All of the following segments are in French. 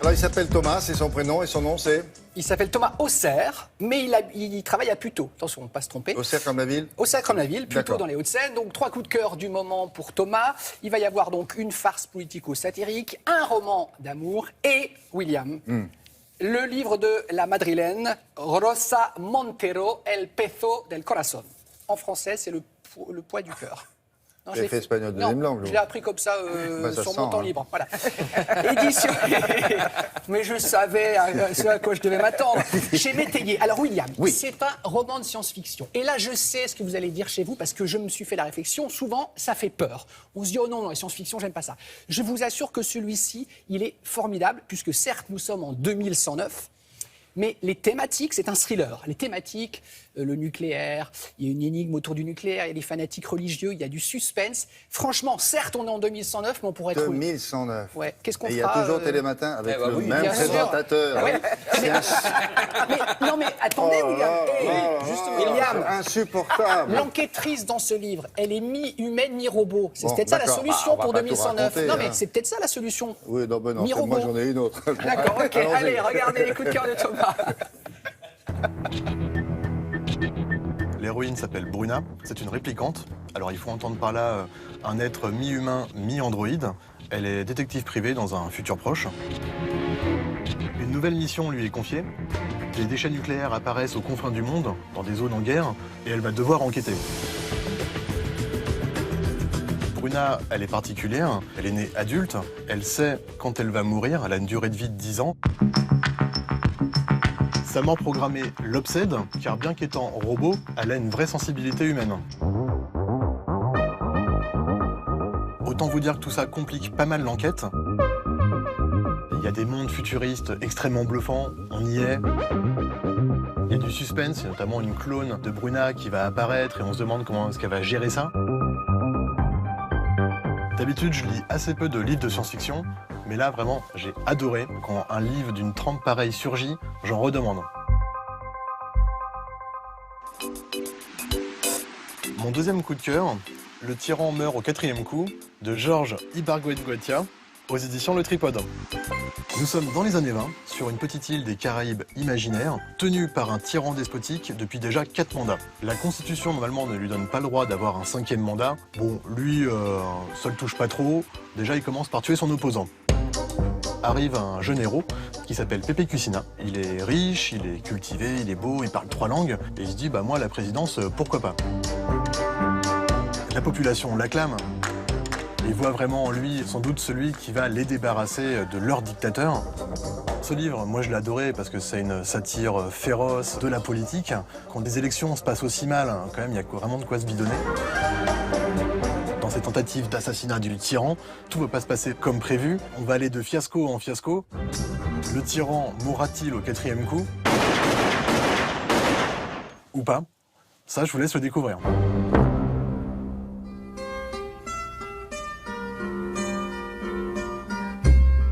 Alors, il s'appelle Thomas, c'est son prénom, et son nom, c'est Il s'appelle Thomas Auxerre, mais il travaille à Puteaux. Attention, on ne pas se tromper. Auxerre comme la ville. Auxerre comme la ville, Puteaux D'accord. dans les Hauts-de-Seine. Donc, 3 coups de cœur du moment pour Thomas. Il va y avoir donc une farce politico-satirique, un roman d'amour et William. Le livre de la madrilène Rosa Montero, El peso del corazón. En français, c'est le poids du cœur. Non, Vous avez fait espagnol de deuxième langue. je l'ai appris comme ça, Ça sur sent, mon temps hein. libre. Voilà. Édition. Mais je savais ce à quoi je devais m'attendre. Chez Métayer. Alors, William, c'est un roman de science-fiction. Et là, je sais ce que vous allez dire chez vous, parce que je me suis fait la réflexion. Souvent, ça fait peur. On se dit, oh non, la science-fiction, j'aime pas ça. Je vous assure que celui-ci, il est formidable, puisque certes, nous sommes en 2109. Mais les thématiques, c'est un thriller. Les thématiques, le nucléaire, il y a une énigme autour du nucléaire, il y a des fanatiques religieux, il y a du suspense. Franchement, certes, on est en 2109, mais on pourrait être... 2109. Ouais. Qu'est-ce qu'on Et il y fera a toujours Télématin avec le oui, même bien sûr. présentateur. Ouais. Non, mais attendez, William. William, Insupportable. l'enquêtrice dans ce livre, elle est mi-humaine, mi-robot. C'est Bon, peut-être ça la d'accord. solution On va pour pas tout 2109. raconter, Non, mais hein. c'est peut-être ça la solution. Oui, non, ben non, Mi-robot. moi j'en ai une autre. D'accord, ok. Allons-y. Allez, regardez les coups de cœur de Thomas. L'héroïne s'appelle Bruna, c'est une réplicante. Alors il faut entendre par là un être mi-humain, mi-androïde. Elle est détective privée dans un futur proche. Une nouvelle mission lui est confiée. Des déchets nucléaires apparaissent aux confins du monde, dans des zones en guerre, et elle va devoir enquêter. Bruna, elle est particulière, elle est née adulte, elle sait quand elle va mourir, elle a une durée de vie de 10 ans. Sa mort programmée l'obsède, car bien qu'étant robot, elle a une vraie sensibilité humaine. Autant vous dire que tout ça complique pas mal l'enquête. Il y a des mondes futuristes extrêmement bluffants, on y est. Il y a du suspense, il y a notamment une clone de Bruna qui va apparaître et on se demande comment est-ce qu'elle va gérer ça. D'habitude, je lis assez peu de livres de science-fiction, mais là, vraiment, j'ai adoré. Quand un livre d'une trempe pareille surgit, j'en redemande. Mon deuxième coup de cœur, Le tyran meurt au 4e coup, de Georges Ibargüengoitia, aux éditions Le Tripode. Nous sommes dans les années 20, sur une petite île des Caraïbes imaginaires, tenue par un tyran despotique depuis déjà 4 mandats. La Constitution, normalement, ne lui donne pas le droit d'avoir un 5e mandat. Bon, lui, ça le touche pas trop. Déjà, il commence par tuer son opposant. Arrive un jeune héros qui s'appelle Pepe Cucina. Il est riche, il est cultivé, il est beau, il parle 3 langues. Et il se dit, bah moi, la présidence, pourquoi pas. La population l'acclame. Ils voient vraiment en lui, sans doute, celui qui va les débarrasser de leur dictateur. Ce livre, moi je l'ai adoré parce que c'est une satire féroce de la politique. Quand des élections se passent aussi mal, quand même, il y a vraiment de quoi se bidonner. Dans ces tentatives d'assassinat du tyran, tout ne va pas se passer comme prévu. On va aller de fiasco en fiasco. Le tyran mourra-t-il au 4e coup? Ou pas? Ça, je vous laisse le découvrir.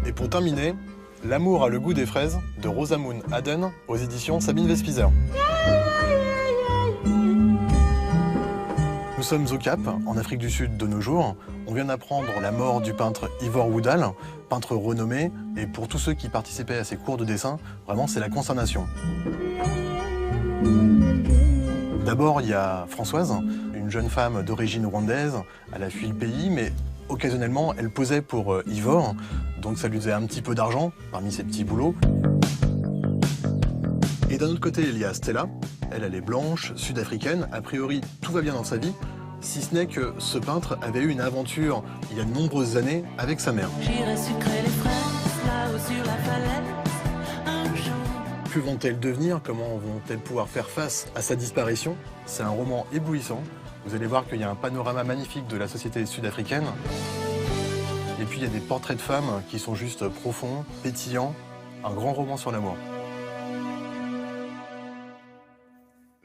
Et pour terminer, L'amour a le goût des fraises de Rosamund Aden aux éditions Sabine Vespizer. Nous sommes au Cap, en Afrique du Sud de nos jours. On vient d'apprendre la mort du peintre Ivor Woodall, peintre renommé, et pour tous ceux qui participaient à ses cours de dessin, vraiment c'est la consternation. D'abord, il y a Françoise, une jeune femme d'origine rwandaise. Elle a fui le pays, mais occasionnellement, elle posait pour Ivor, donc ça lui faisait un petit peu d'argent parmi ses petits boulots. Et d'un autre côté, il y a Stella. Elle est blanche, sud-africaine. A priori, tout va bien dans sa vie, si ce n'est que ce peintre avait eu une aventure il y a de nombreuses années avec sa mère. J'irai sucrer les fraises là-haut sur la falaise un jour. Que vont-elles devenir? Comment vont-elles pouvoir faire face à sa disparition? C'est un roman éblouissant. Vous allez voir qu'il y a un panorama magnifique de la société sud-africaine. Et puis il y a des portraits de femmes qui sont juste profonds, pétillants. Un grand roman sur l'amour.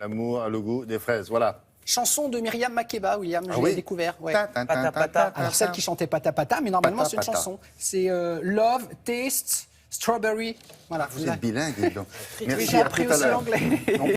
L'amour a le goût des fraises, voilà. Chanson de Myriam Makeba, William, je oui l'ai découvert. Ouais. Ta, ta, ta, ta, ta, Alors celle qui chantait Pata Pata, mais normalement Pata, c'est une pata. chanson. C'est Love, Taste, Strawberry. Voilà. Vous êtes bilingue, dis donc. Oui, Merci, j'ai à appris tout à aussi l'heure. l'anglais.